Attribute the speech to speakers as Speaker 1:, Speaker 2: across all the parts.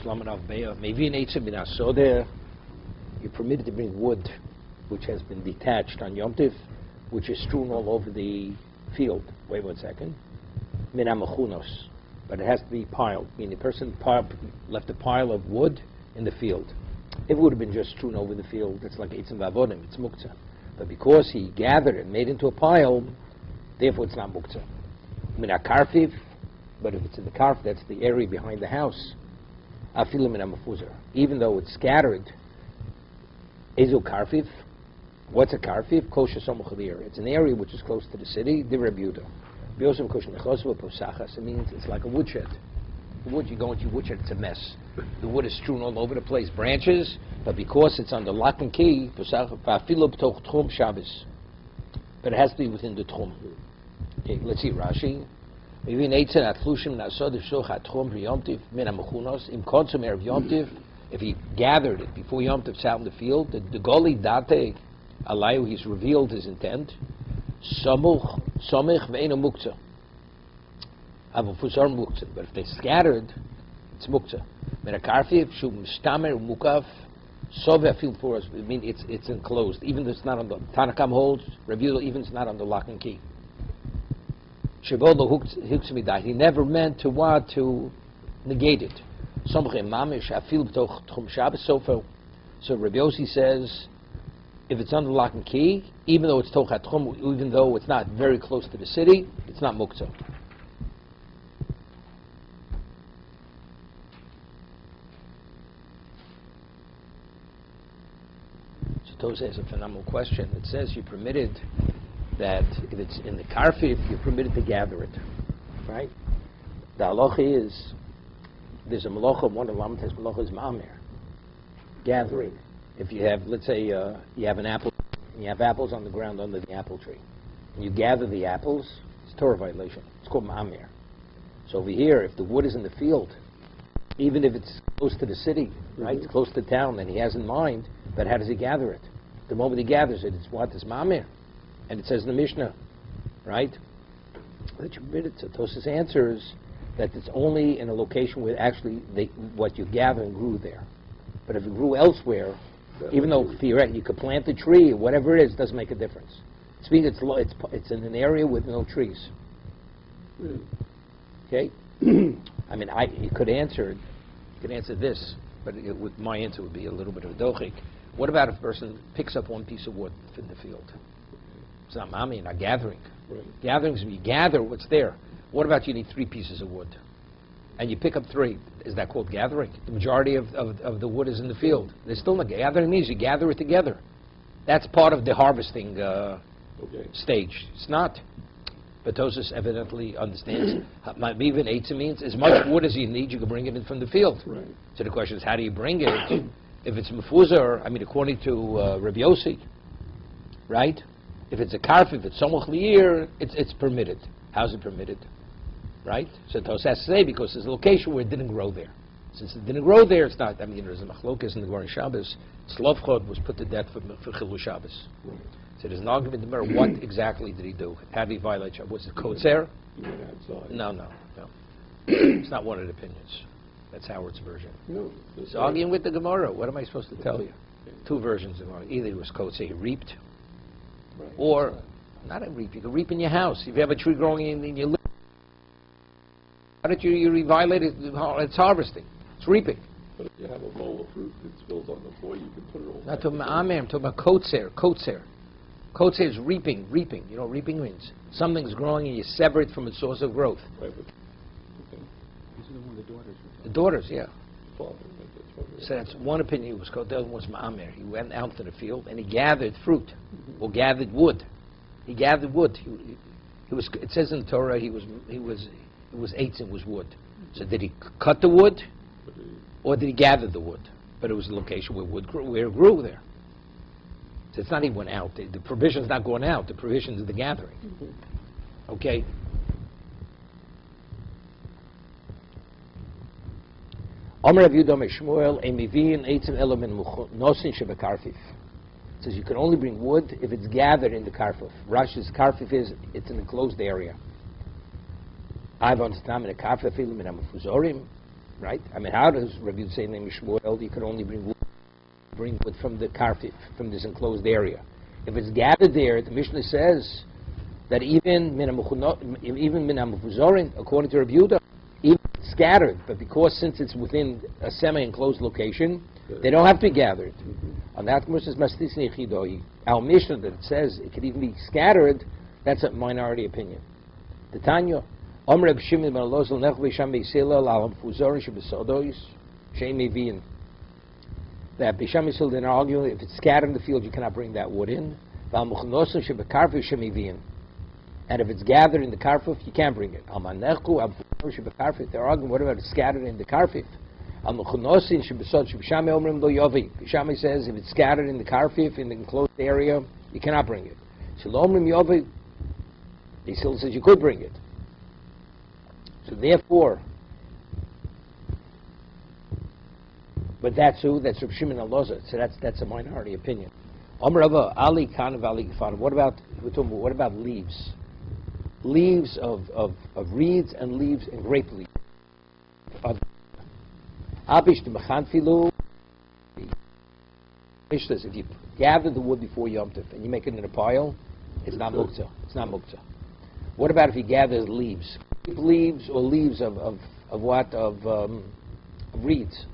Speaker 1: You're permitted to bring wood which has been detached on Yom Tiv, which is strewn all over the field. Wait 1 second. Min ha'mechunos. But it has to be piled, meaning the person left a pile of wood in the field. If it would have been just strewn over the field, it's like Eitzim Vavodim, it's Muktzah. But because he gathered it, made into a pile, therefore it's not Muktzah. Min ha'karfiv, but if it's in the karf, that's the area behind the house. Afilu min ha'mefuzar. Even though it's scattered, Ezu karfiv. What's a karfiv? Kosher somuchalir. It's an area which is close to the city. Divrei Yehuda. It means it's like a woodshed. The wood, you go into your woodshed, it's a mess. The wood is strewn all over the place, branches, but because it's under lock and key, but it has to be within the tchum. Okay, let's see Rashi. If he gathered it before Yom Tov, out in the field, the goli date alayu, he's revealed his intent. Somich ve'eno muktzah. Avufusar muktzah. But if they scattered, it's muktzah. Merakarfiv shu mistamer mukaf sove afil for us. I mean, it's enclosed. Even though it's not on the Tanakam holds review. Even it's not on the lock and key. Shavodo huksmidai. He never meant to what to negate it. Somich mamish afil b'toch tchum Shabbos sofo. So Rabbi Yossi says, if it's under lock and key, even though it's tochat tchum, even though it's not very close to the city, it's not muktzah. So Tosa has a phenomenal question. It says you're permitted that if it's in the karfif, you're permitted to gather it, right? The halacha is there's a malacha. One of the Lamed has malacha is ma'amer, gathering. If you have, let's say, you have an apple, and you have apples on the ground under the apple tree, and you gather the apples, it's Torah violation. It's called ma'amir. So over here, if the wood is in the field, even if it's close to the city, right, it's close to town, and he has in mind, but how does he gather it? The moment he gathers it, it's what? It's ma'amir. And it says in the Mishnah, right, that you permitted. So Tosas answers that it's only in a location where actually what you gather grew there. But if it grew elsewhere, even though theoretically you could plant a tree or whatever it is, it doesn't make a difference. It's in an area with no trees. Okay? I mean, you could answer this, but with my answer would be a little bit of a dochik. What about if a person picks up one piece of wood in the field? It's not mami, not gathering. Right. Gathering is when you gather what's there. What about you need 3 pieces of wood? And you pick up 3. Is that called gathering? The majority of the wood is in the field. There's still not gathering means you gather it together. That's part of the harvesting stage. It's not. But Tosas evidently understands. Even Eitzah means as much wood as you need, you can bring it in from the field. Right. So the question is, how do you bring it? If it's mefuzar, I mean, according to Rabbi Yossi, right? If it's a karf, if it's somuch li'ir, it's permitted. How's it permitted? Right? So Tosas has to say because there's a location where it didn't grow there. Since it didn't grow there, it's not. I mean, there's a machlokas in the Gemara Shabbos. Slavchod was put to death for Chilul Shabbos. Right. So there's an argument in the Gemara. What exactly did he do? How did he violate Shabbos? Was it kotzer? No. It's not one of the opinions. That's Howard's version. No. He's arguing with the Gemara. What am I supposed to tell you? 2 versions of Gemara. Either it was kotzer, he reaped, or not a reap. You can reap in your house. If you have a tree growing in your living. How did you violate it? It's harvesting. It's reaping.
Speaker 2: But if you have a bowl of fruit that spills on the floor, you can put it all.
Speaker 1: Not to Ma'amir, I'm talking about kotzer. Kotzer is reaping. Reaping. You know what reaping means? Something's growing and you sever it from its source of growth.
Speaker 2: Right, but,
Speaker 3: These are the daughters.
Speaker 1: The daughters, yeah.
Speaker 2: Father,
Speaker 1: So that's one opinion. It was called. The other one was Ma'amir. He went out to the field and he gathered fruit, or gathered wood. He gathered wood. He was. It says in the Torah he was eitzim was wood. So did he cut the wood, or did he gather the wood? But it was a location where wood grew, where it grew there. So it's not he went out. The provision's not going out. The provision is the gathering. Okay. Says you can only bring wood if it's gathered in the karfif. Rashi's karfif is it's an enclosed area. Rashi right? I mean, how does Rabbi Yehuda say name Shmuel? You can only bring wood from the karfif, from this enclosed area. If it's gathered there, the Mishnah says that even min ha-mefuzorin, according to Rabbi Yehuda, even scattered, but because since it's within a semi-enclosed location, they don't have to be gathered. On that, our Mishnah that it says it could even be scattered, that's a minority opinion. The Tanya, that Bisham Yisrael didn't argue if it's scattered in the field, you cannot bring that wood in. And if it's gathered in the karfif, you can't bring it. They're arguing, what about it scattered in the karfif? Bisham says if it's scattered in the karfif, in the enclosed area, you cannot bring it. He still says you could bring it. So therefore, but that's who? That's Reb Shimon HaLoza. So that's a minority opinion. What about leaves? Leaves of reeds and leaves and grape leaves. If you gather the wood before Yom Tov and you make it in a pile, it's not muktzah. It's not muktzah. What about if you gather leaves? Leaves or leaves of what? Of reeds.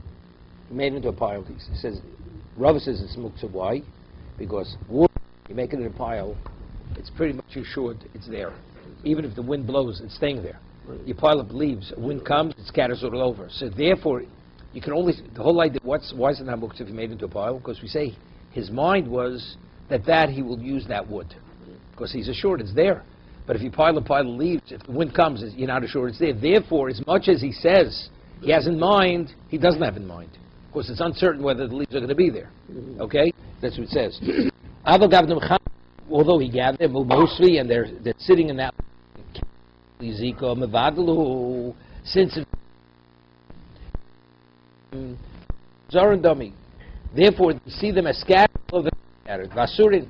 Speaker 1: Made into a pile. He says, Rava says it's muktzah. Why? Because wood, you make it in a pile, it's pretty much assured it's there. Even if the wind blows, it's staying there. Right. You pile up leaves, wind comes, it scatters it all over. So therefore, you can only, the whole idea, why is it not muktzah if you made it into a pile? Because we say his mind was that he will use that wood. Because he's assured it's there. But if you pile a pile of leaves, if the wind comes, you're not assured it's there. Therefore, as much as he says he has in mind, he doesn't have in mind. Of course, it's uncertain whether the leaves are going to be there. Okay? That's what it says. Although he gathered them mostly, and they're sitting in that since Zarandami. Therefore, you see them as scattered. Vasurin.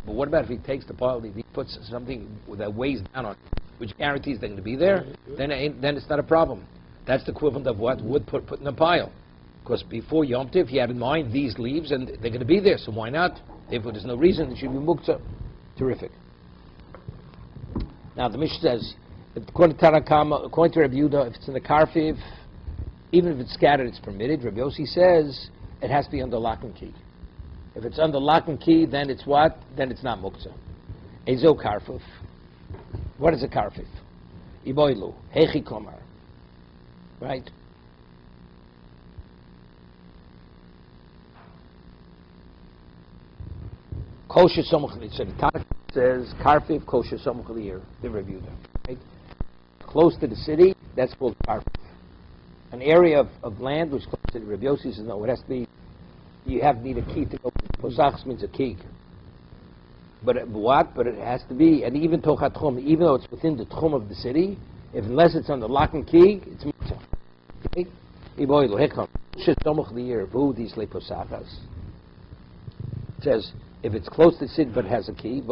Speaker 1: But what about if he takes the pile, he puts something that weighs down on it, which guarantees they're going to be there? Then it's not a problem. That's the equivalent of what wood put in a pile. Because before Yom Tov, he had in mind these leaves, and they're going to be there, so why not? Therefore, there's no reason it should be muktzah. Terrific. Now, the Mishnah says, according to Tanakama, according to Rabbi Yehuda, if it's in the karfiv, even if it's scattered, it's permitted. Rabbi Yossi says it has to be under lock and key. If it's under lock and key, then it's what? Then it's not muktzah. Ezo karfiv. What is a karfiv? Iboilu. Hechi komar. Right? Kosher somuch. So the Tanakh says karfiv kosher somuch liyir. The Rabbi Yehuda. Right? Close to the city, that's called karfiv. An area of land which is close to the Rabbi Yossi says no, it has to be. You need a key to go. Posachs means a key. But what? But it has to be, and even tochat tchum, even though it's within the tchum of the city, unless it's on the lock and key, it's muktzah. Okay? It says if it's close to the city but it has a key,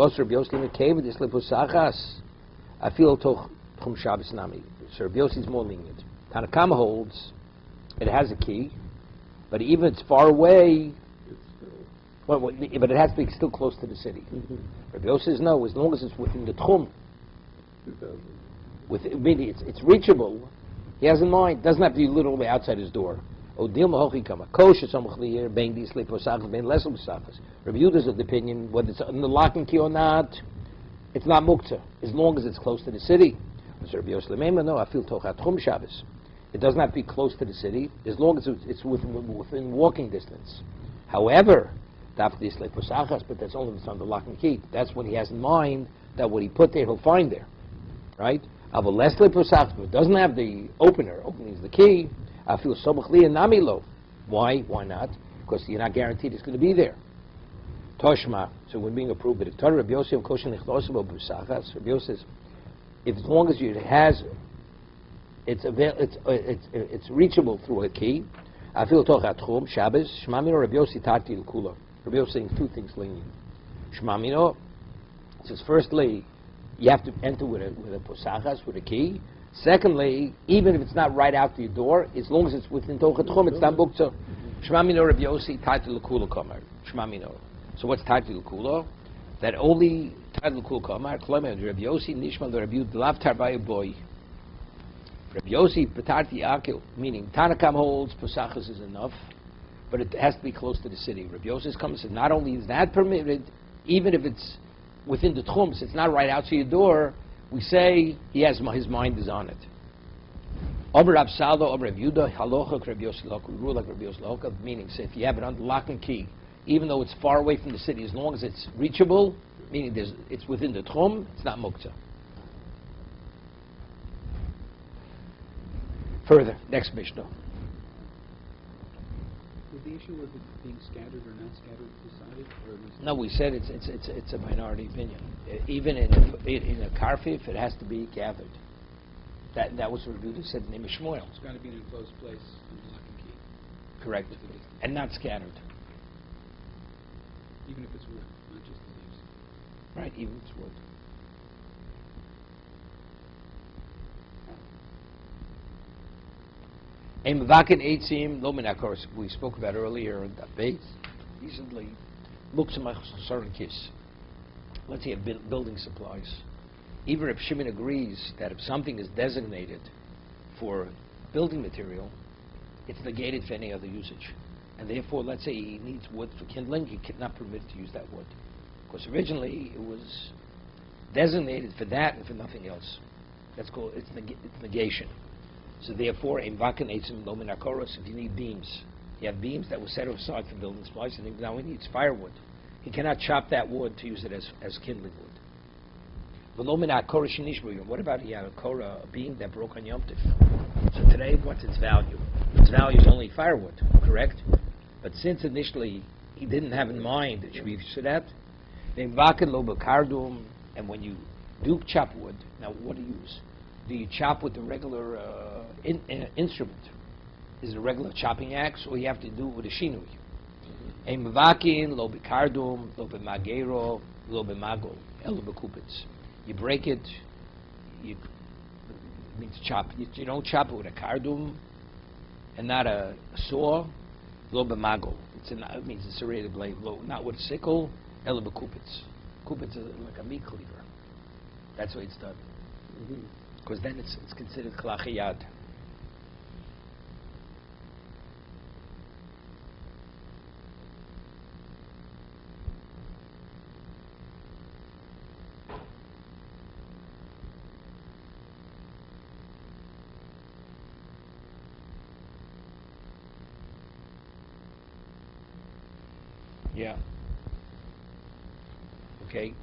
Speaker 1: I feel toch tchum Shabbos nami. So Rabbi Yossi is more lenient. Tanakama holds it has a key, but even if it's far away, but it has to be still close to the city. Rabbi Yossi says no, as long as it's within the tchum. It's reachable. He has in mind, doesn't have to be literally outside his door. Rabbi Yehuda's of the opinion, whether it's in the lock and key or not, it's not muktzah, as long as it's close to the city. Rabbi Yossi, no, I feel tochat tchum Shabbos. It doesn't have to be close to the city, as long as it's within walking distance. However, but that's only if it's on the lock and key. That's when he has in mind that what he put there, he'll find there. Right? If it doesn't have the opening is the key, I feel sobachli and namilo. Why? Why not? Because you're not guaranteed it's going to be there. Toshma. So we're being approved. But Rabbi Yossi says, if as long as it has, it's reachable through a key. I feel tochat tchum Shabbos. Shmamino Rabbi Yossi tati l'kula. Rabbi Yossi saying two things lenient. Shmamino says firstly, you have to enter with a posachas, with a key. Secondly, even if it's not right out to your door, as long as it's within Toch HaTchum, it's not Muktzah. Shema Minor Rabbi Yossi, Taitel L'Kula Kamar. Shema Minor. So what's Taitel L'Kula? That only Taitel L'Kula Kamar, Klomer, Rabbi Yossi, Nishman, Rabbi Yud, Lav Tarbayu Boy. Rabbi Yossi, Petarti Akil, meaning Tanakam holds, Pesachas is enough, but it has to be close to the city. Rabbi Yossi comes and says, not only is that permitted, even if it's within the Tchums, it's not right out to your door, we say his mind is on it. Omer Rav Saldo, Omer Rav Yudah, Halocha, Rabbi Yossi Loka, we rule like Rabbi Yossi Loka, meaning say if you have it under lock and key, even though it's far away from the city, as long as it's reachable, meaning it's within the Tchum, it's not Muktzah. Further, next Mishnah.
Speaker 3: Was the issue of it being scattered or not scattered decided? Or was
Speaker 1: No, we said it's a minority opinion. Even in a karfif, it has to be gathered. That was what Rudy said in the name of Shmuel.
Speaker 3: it's got to be in an enclosed place under lock and key?
Speaker 1: Correct. And not scattered.
Speaker 3: Even if it's wood, not just the leaves.
Speaker 1: Right, even if it's wood. We spoke about earlier in the base. Recently, let's say building supplies. Even if Shimon agrees that if something is designated for building material, it's negated for any other usage. And therefore, let's say he needs wood for kindling, he cannot permit to use that wood. Because originally it was designated for that and for nothing else. That's called, it's negation. So therefore, if you need beams, you have beams that were set aside for building supplies, and now he needs firewood. He cannot chop that wood to use it as kindling wood. What about he had a beam that broke on Yom Tov? So today, what's its value? Its value is only firewood, correct? But since initially he didn't have in mind it should be Shadat, and when you do chop wood, now what do you use? Do you chop with the regular instrument? Is it a regular chopping axe, or you have to do it with a shinui? You break it, it means chop. You don't chop it with a kardum and not a saw, lo b'mago. It means a serrated blade, not with a sickle, elo b'kupitz. Kupitz is like a meat cleaver. That's the way it's done. Because then it's considered klachiyad. Yeah. Okay.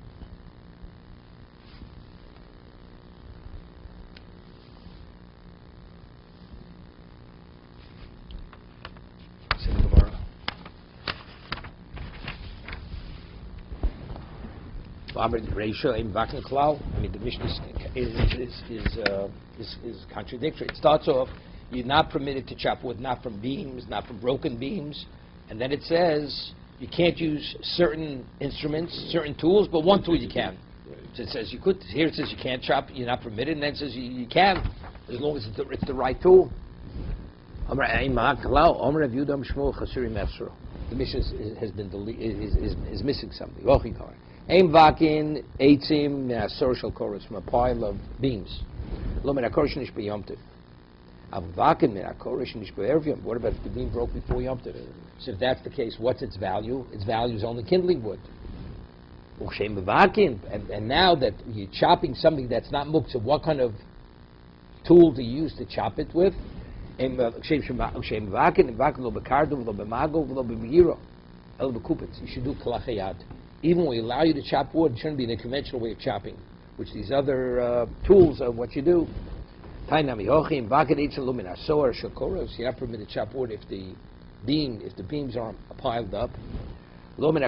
Speaker 1: I mean, the Mishnah is contradictory. It starts off, you're not permitted to chop wood, not from beams, not from broken beams, and then it says you can't use certain instruments, certain tools, but one tool you can. So it says you could. Here it says you can't chop, you're not permitted, and then it says you can, as long as it's the right tool. The Mishnah has been is missing something. Aim vakin eitzim social chorus from a pile of beams. Lo min hakorish nish b'yom tiv. Av vakin min hakorish nish b'erev yom. What about if the beam broke before Yom Tov? So if that's the case, what's its value? Its value is only kindling wood. U'shem vakin. And now that you're chopping something that's not muktzah, what kind of tool do you use to chop it with? Aim vakin vakin lo b'kardum lo b'mago lo b'megiro el b'kupitz. You should do kalachayad. Even when we allow you to chop wood, it shouldn't be in a conventional way of chopping, which these other tools are what you do. You're not permitted to chop wood if the beams aren't piled up. And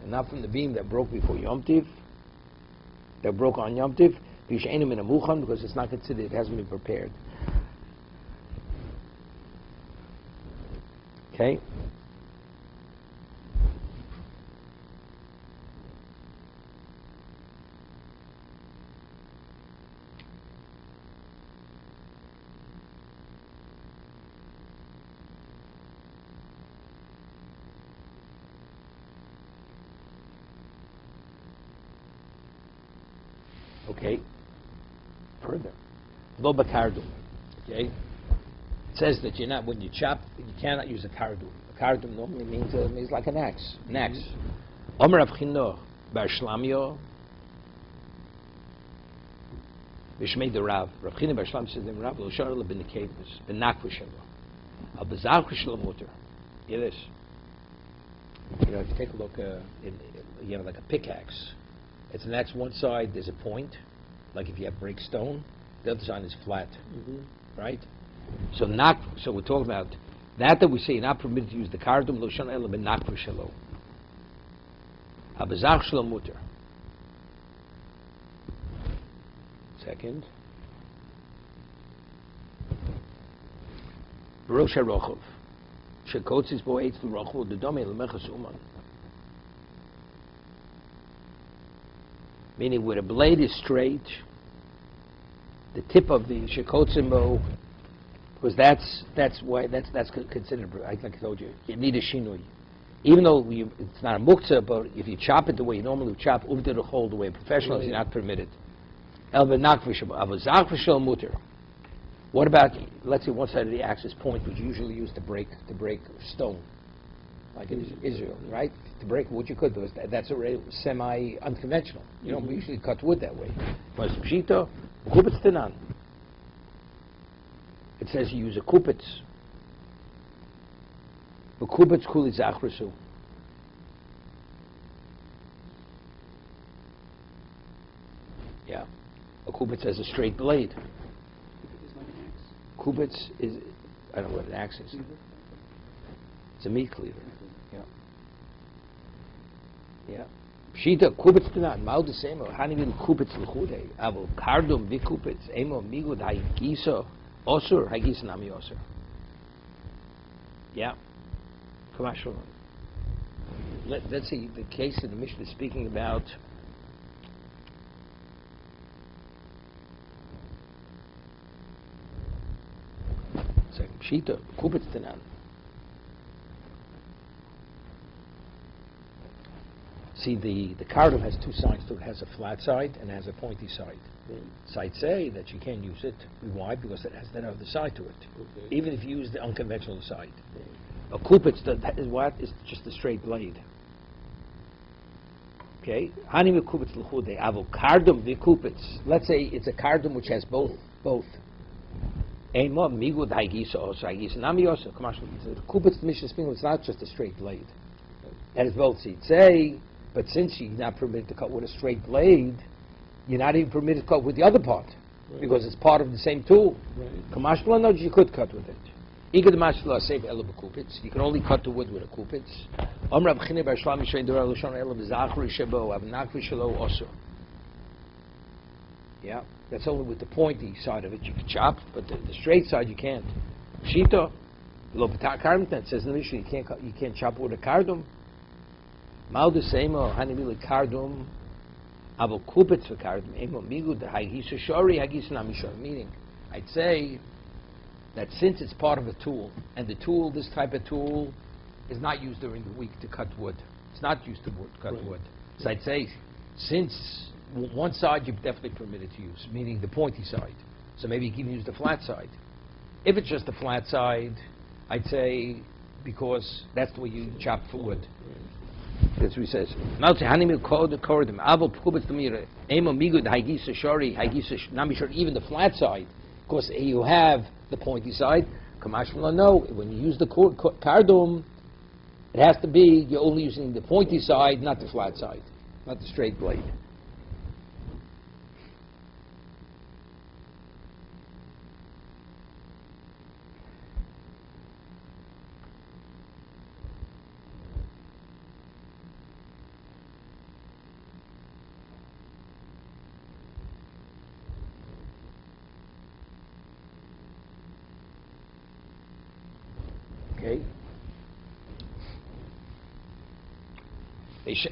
Speaker 1: not from the beam that broke before Yom Tiv, that broke on Yom Tiv, because it's not considered, it hasn't been prepared. Okay? Okay. Further. Lo bakardum. Okay. It says that you're not, when you chop, you cannot use a kardum. A kardum normally means like an axe. An axe. Omer Rav Chino bar Shlamyo. Bishmei the Rav. Rav Chino bar Shlamyo says the Rav lo shar le ben nekevus ben nakvu shelo. Al bezarchu shelo muter. Hear this. You know, if you take a look, you have like a pickaxe. It's an axe. One side there's a point, like if you have break stone. The other side is flat, right? So we're talking about that we say you're not permitted to use the kardum lo shana ela ben nakvu shelo. Habazach shelo muter. Second. Barosh harochov. Shekotzis bo eitz l'rochov the dome l'mechas uman. Meaning where the blade is straight, the tip of the shekotzim bow, because that's considered. Like I told you, you need a shinui. Even though it's not a muktzah, but if you chop it the way you normally would chop, uvda the whole the way professionals, you're not permitted. El benakvishab avazach v'shel muter. What about, let's say one side of the axe is point, which you usually use to break stone, like in Israel, right? To break wood you could do. That's already semi-unconventional. You don't usually cut wood that way. But pshita, kupitz tenan. It says you use a kupitz. A kupitz kuli zachrasu. Yeah. A kupitz has a straight blade. Kubitz is, I don't know what an axe is. It's a meat cleaver. Yeah. Yeah. Pshita kubitz tenat. Mal desemo. Hani vil kubitz l'chude. Avo kardum vi kubitz. Emo migud haigisa osur. Haigisa nami osur. Yeah. Commercial. Let's see the case of the Mishnah is speaking about. Pshita, kubitz tenan. See, the kardum has two sides to it. It has a flat side and it has a pointy side. Sides say that you can't use it. Why? Because it has that other side to it. Okay. Even if you use the unconventional side. A kubitz, that is what? Is just a straight blade. Okay? Hani kubitz l'chude. Avo kardum v'kubitz. Let's say it's a kardum which has both. Emo migud haigisa also haigisa nami also. Come on, the kubitz Mishnah speaking. It's not just a straight blade. That is both. He'd say, but since you're not permitted to cut with a straight blade, you're not even permitted to cut with the other part because it's part of the same tool. Kamashla knows you could cut with it. Igad mashla save ela b'kubitz. You can only cut the wood with a kubitz. Amr Rabchine bar Shlami shein dora l'shon ela b'zachri shebo avnakvi shelo oso. Yeah. That's only with the pointy side of it you can chop, but the straight side you can't. Pshita, lo b'ta kardum, that says in the Mishnah you can't chop with a kardum. Mal desemo hanimili kardum, avo kubitz v'kardum emo migu de haigisa shori haigisa nami shori. Meaning, I'd say that since it's part of a tool, and the tool, this type of tool, is not used during the week to cut wood. It's not used to cut wood. So I'd say, since one side you're definitely permitted to use, meaning the pointy side. So maybe you can use the flat side. If it's just the flat side, I'd say because that's the way you chop for wood. That's what he says. Even the flat side, because you have the pointy side. No, when you use the kardum, it has to be you're only using the pointy side, not the flat side, not the straight blade. Okay. You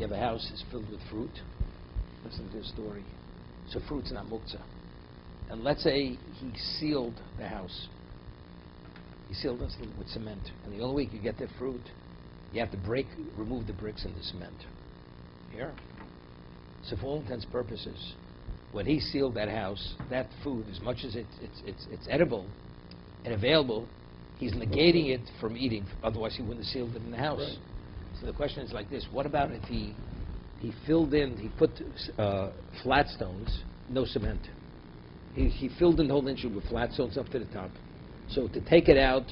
Speaker 1: have a house that's filled with fruit. Listen to this story. So fruit's not muktzah. And let's say he sealed the house. He sealed it with cement. And the only way you can get that fruit, you have to remove the bricks in the cement. Here. So for all intents and purposes, when he sealed that house, that food, as much as it's edible and available, he's negating it from eating. Otherwise, he wouldn't have sealed it in the house.
Speaker 2: Right.
Speaker 1: So the question is like this: what about if he filled in, he put flat stones, no cement. He filled in the whole inch with flat stones up to the top. So to take it out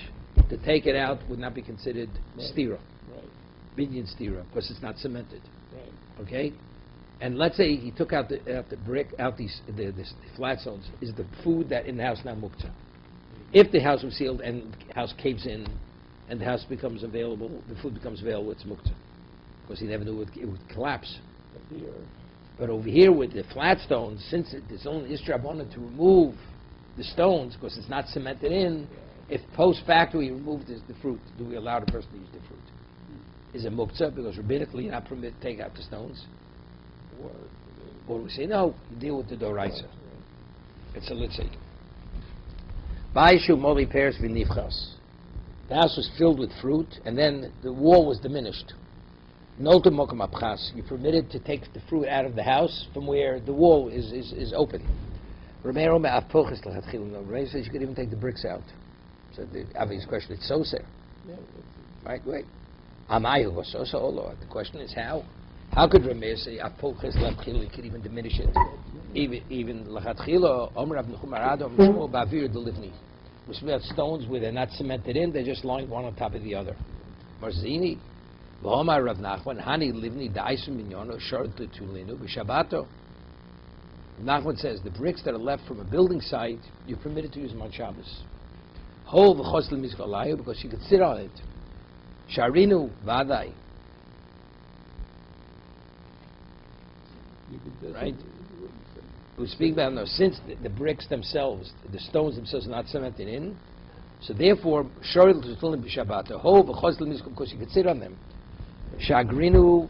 Speaker 1: would not be considered stira,
Speaker 2: Right.
Speaker 1: binyan stira, because it's not cemented.
Speaker 2: Right.
Speaker 1: Okay, and let's say he took out the flat stones. Is the food that in the house now muktzah? If the house was sealed and the house caves in, and the house becomes available, the food becomes available, it's muktzah, because he never knew it would collapse.
Speaker 2: But here,
Speaker 1: But over here with the flat stones, since it's only Ishrabana to remove the stones, because it's not cemented in, if post-factory removed the fruit, do we allow the person to use the fruit? Is it muktzah? Because rabbinically you're not permitted to take out the stones. Or we say, no, you deal with the doraisa. It's a litzi. Ba'ishu moli pears v'nifchas. The house was filled with fruit, and then the wall was diminished. Nolta mokam abchas. You're permitted to take the fruit out of the house from where the wall is open. Romero me'apochis l'chatchil. Romero says you could even take the bricks out. So the obvious question, it's so sir. Right, wait. Amayu was so oh Lord. The question is how? How could Romero say apochis l'chatchil? You could even diminish it. Even l'chatchil, Omer Abnechum Arado, Mishmo ba'avir delivni. We have stones where they're not cemented in, they're just lying one on top of the other. Marzini, V'omar Rav Nachman, Hani livni da'isum minyono, short tulinu, b'shabbato. Nachman says the bricks that are left from a building site, you're permitted to use them on Shabbos. Ho v'chos l'mizgalayu, because you could sit on it. Sharinu v'adai. Right? We speak about now, since the bricks themselves, the stones themselves are not cemented in, so therefore, shoril tutulim b'shabbat, ho v'chos l'mizgalayu, because you could sit on them. Shagrinu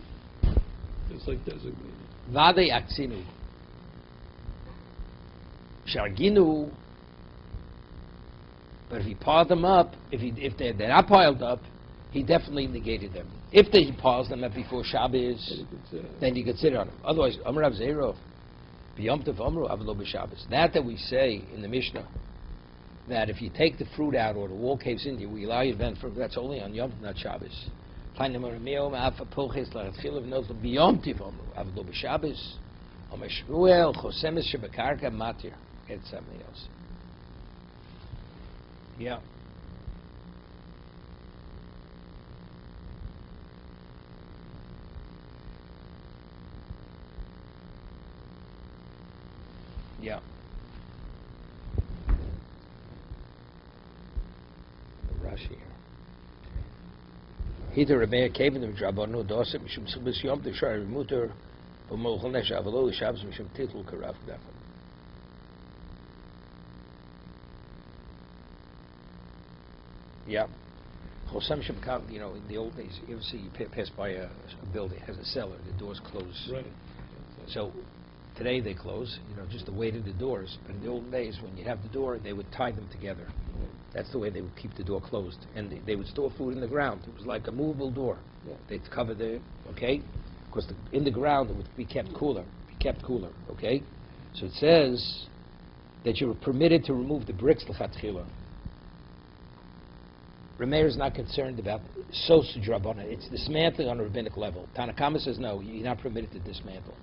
Speaker 2: it's like designated.
Speaker 1: v'adai aktsinu. Sharginu, but if he piled them up, if they're not piled up, he definitely negated them. If he piles them up before Shabbos, then you could sit on them. Otherwise, Amar Rav Zero, B'yom Tov Amru Avlo B'Shabbos. That we say in the Mishnah, that if you take the fruit out or the wall caves in you, we allow you to bend fruit. That's only on Yom Tov, not Shabbos. B'yom Tov Amru Avlo B'Shabbos. Omer Shmuel Chosemes Shebekarka Matir. It's something else. Yeah. Yeah. Rashi here. Hita Rebbeinu Kevin of Drabanu Dosem Mishum Subis Yom Tishar Mutter Umolchol Nesh Avalo Shabbos Mishum Titl Karaf Gafan. Yeah. Chosem Shemkav, you know, in the old days, you ever see, you pass by a building, it has a cellar, the doors close.
Speaker 2: Right.
Speaker 1: So today they close, you know, just the weight of the doors. But in the old days, when you have the door, they would tie them together. That's the way they would keep the door closed. And they would store food in the ground. It was like a movable door.
Speaker 2: Yeah.
Speaker 1: They'd cover okay? Because in the ground it would be kept cooler, okay? So it says that you were permitted to remove the bricks l'chatchila. Rameir is not concerned about sosu drabana. It's dismantling on a rabbinic level. Tanakama says no, you're not permitted to dismantle.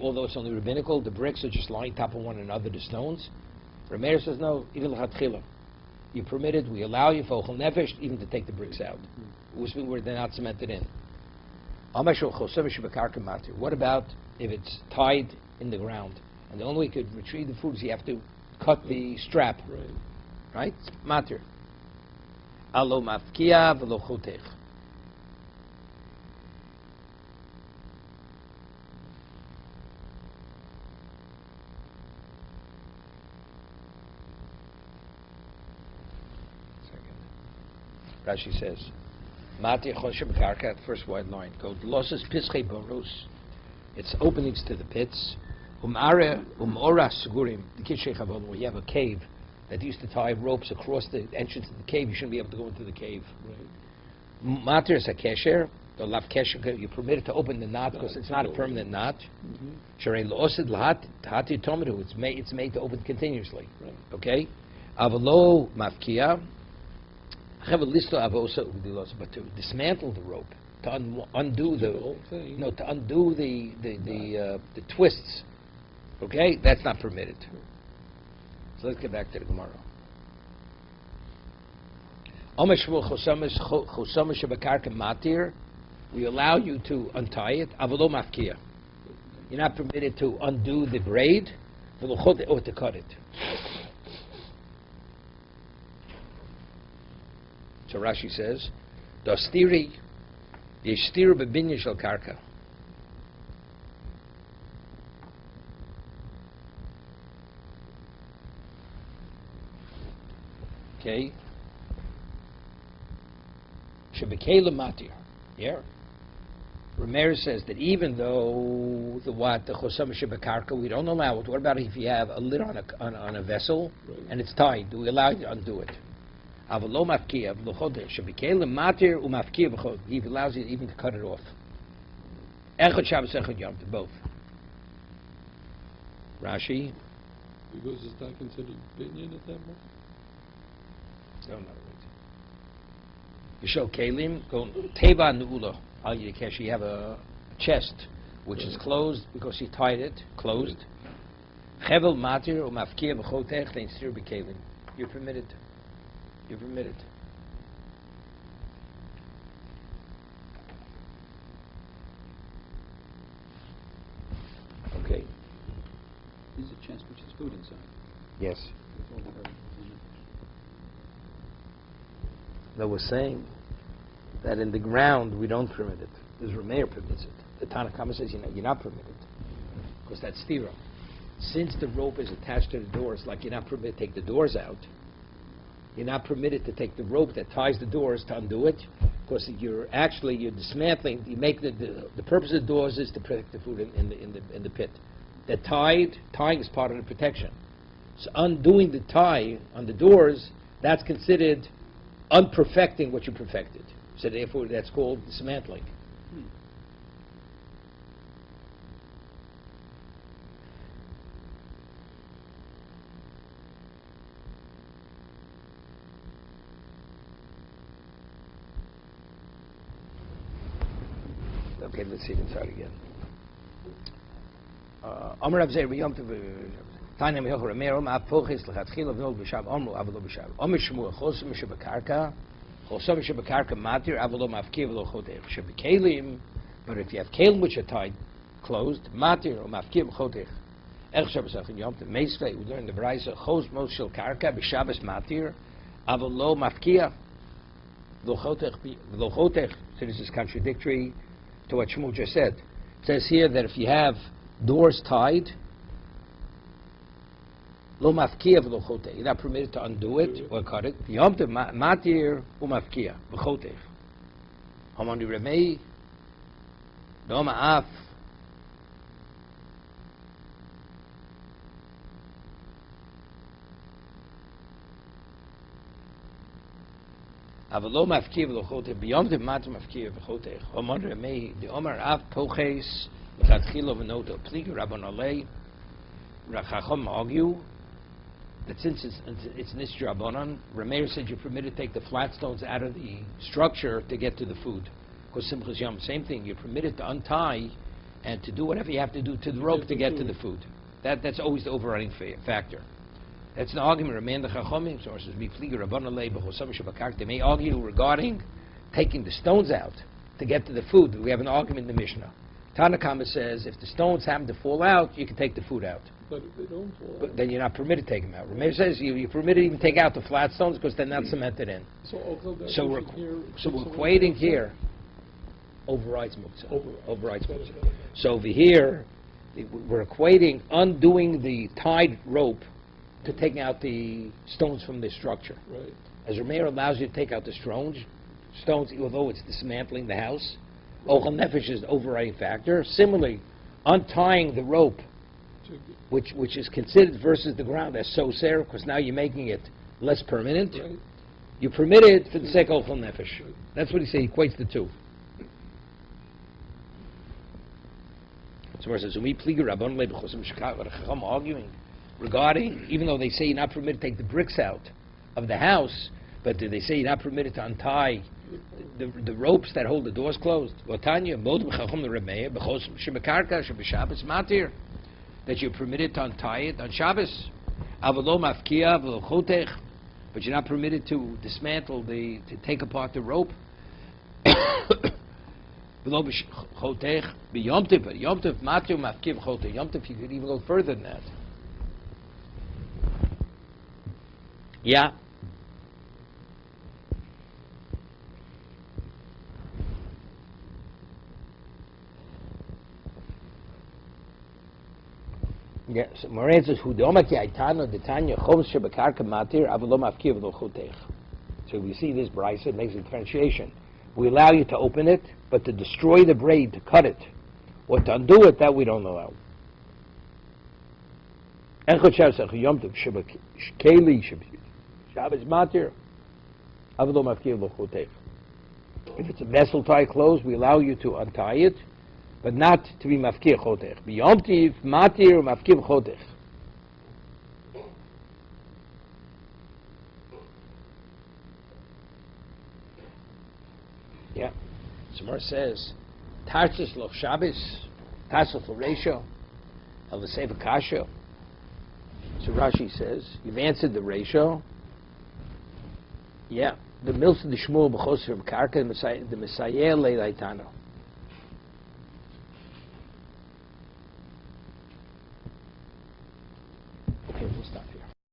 Speaker 1: Although it's only rabbinical, the bricks are just lying top of one another, the stones. Rameir says no, even l'chatchila. You're permitted, we allow you, for nefesh, even to take the bricks out, where they're not cemented in. What about if it's tied in the ground? And the only way you could retrieve the food is you have to cut the strap. Right? Matir. Alo mafkia v'lo chotech. Rashi says, Matir choshem karka, first wide line, goes losses pischei borus. It's openings to the pits. Umara segurim, the kitchei chavon, where you have a cave that used to tie ropes across the entrance of the cave. You shouldn't be able to go into the cave. Matir is a kesher, The lav kesher, you permit it to open the knot because it's not a permanent knot.
Speaker 2: Mhm.
Speaker 1: Sharei lo'osid lahati tomeru. It's made to open continuously.
Speaker 2: Right.
Speaker 1: Okay. Avalo mafkia. Have a list of avosa udilos, but to dismantle the rope, to undo
Speaker 2: The whole thing.
Speaker 1: no, to undo the twists. Okay, that's not permitted. So let's get back to the Gemara. We allow you to untie it. Avalo mafkia. You're not permitted to undo the braid or to cut it. So Rashi says, "Dostiri yeshtir bebinya shel karka." Okay. Shebekela matir. Yeah. Ramirez says that even though the chosam shebekarka, we don't allow it. What about if you have a lid on a vessel and it's tied? Do we allow you to undo it? Avalo mafkia v'lochodesh shebekela matir umafkia v'chod. He allows you even to cut it off. Echad Shabbos, echad Yom, both. Rashi.
Speaker 2: Because it's not considered binyan at that point?
Speaker 1: No, no. You show kelim, go teva nu'ula al yikesh. You have a chest which is closed because you tied it, closed. Chevel matir umafkia v'chotech leinstir b'kelim. You're permitted. You're permitted. Okay.
Speaker 3: Is a chest which has food inside.
Speaker 1: Yes.
Speaker 3: With all the herbs in it.
Speaker 1: I was saying that in the ground we don't permit it. The Rameir permits it. The Tanakama says you're not permitted because that's stira. Since the rope is attached to the doors, like you're not permitted to take the doors out, you're not permitted to take the rope that ties the doors to undo it, because you're dismantling. You make the purpose of the doors is to protect the food in the pit. The tying is part of the protection. So undoing the tie on the doors, that's considered unperfecting what you perfected. So therefore, that's called dismantling. Okay, let's see it inside again. Amar Rav Zeir b'Yom Tov Tanya Me'och Ramero Ma'apoches L'Chatchila V'Nol B'Shav Amru Avalo B'Shav Amar Shmuel Chosim Shebekarka Chosim Shebekarka Matir Avalo Mafkir V'Lo Chotech Shebekelim. But if you have kelim which are tied closed, Matir or Mafkir V'Chotech Ech Shabbos Achin Yom Tov Meisvei we learn the B'Raisa Chos Mos Shel Karka B'Shabbos Matir Avalo Mafkir V'Lo Chotech. So this is contradictory to what Shmuel just said. It says here that if you have doors tied, lo mafkia v'lo chotech, you're not permitted to undo it or cut it. Yom tov matir u'mafkia v'chotech. Hamani remei, no ma'af. אבל לא מפקיר ולא חוטא, ביום דמטה מפקיר וחוטא. אומר רמי, דאמר אף פוחס, לכתחילו ונוטו, פליגי רבון עלי, רחachom argue that since it's Nistra Rabbanan, Rameir said you're permitted to take the flat stones out of the structure to get to the food. Because Simchas Yom, same thing, you're permitted to untie and to do whatever you have to do to the rope to get to the food. That's always the overriding factor. That's an argument. Remain the Chachomim sources. They may argue regarding taking the stones out to get to the food. We have an argument in the Mishnah. Tanakama says if the stones happen to fall out, you can take the food out.
Speaker 2: But if they don't fall
Speaker 1: But
Speaker 2: out.
Speaker 1: then you're not permitted to take them out. Rameir says you're permitted to even take out the flat stones because they're not cemented in. So we're equating here. Overrides Muktzah. Overrides Muktzah. So over here, we're equating undoing the tied rope to taking out the stones from the structure.
Speaker 2: Right.
Speaker 1: As Rameir allows you to take out the stones, although it's dismantling the house, Ochel Nefesh is the overriding factor. Similarly, untying the rope, which is considered versus the ground as soser, because now you're making it less permanent.
Speaker 2: Right.
Speaker 1: You permit it for the sake of Ochel Nefesh. That's what he said. He equates the two. Someone says, "Umi pliga rabban lebechosim shkat." What a chacham arguing regarding, even though they say you're not permitted to take the bricks out of the house, but they say you're not permitted to untie the ropes that hold the doors closed. That you're permitted to untie it on Shabbos, but you're not permitted to dismantle to take apart the rope. Yom Tov, you could even go further than that. Yeah. Yes, Moran says, "Hu domaki aitano detanya chom shebekarka matir avelo mafkiv lo chotech." So we see this brisa makes a differentiation. We allow you to open it, but to destroy the braid, to cut it, or to undo it, that we don't allow. Echad Shabbos Yom Tov shebekeli Shabbos matir avelo mafkiv lo chotech. If it's a vessel tie closed, we allow you to untie it, but not to be mafkir chotech. B'yom tiv matir mafkir chotech. Yeah. Somewhere says, Tarsus lo Shabbos, Tarsus lo Reisho, El V'Sev Kasha. So Rashi says, you've answered the Reisho. Yeah. The Milsa de Shmuel b'Choser Karka, the Messiah Leilaitano. Okay, we'll stop here.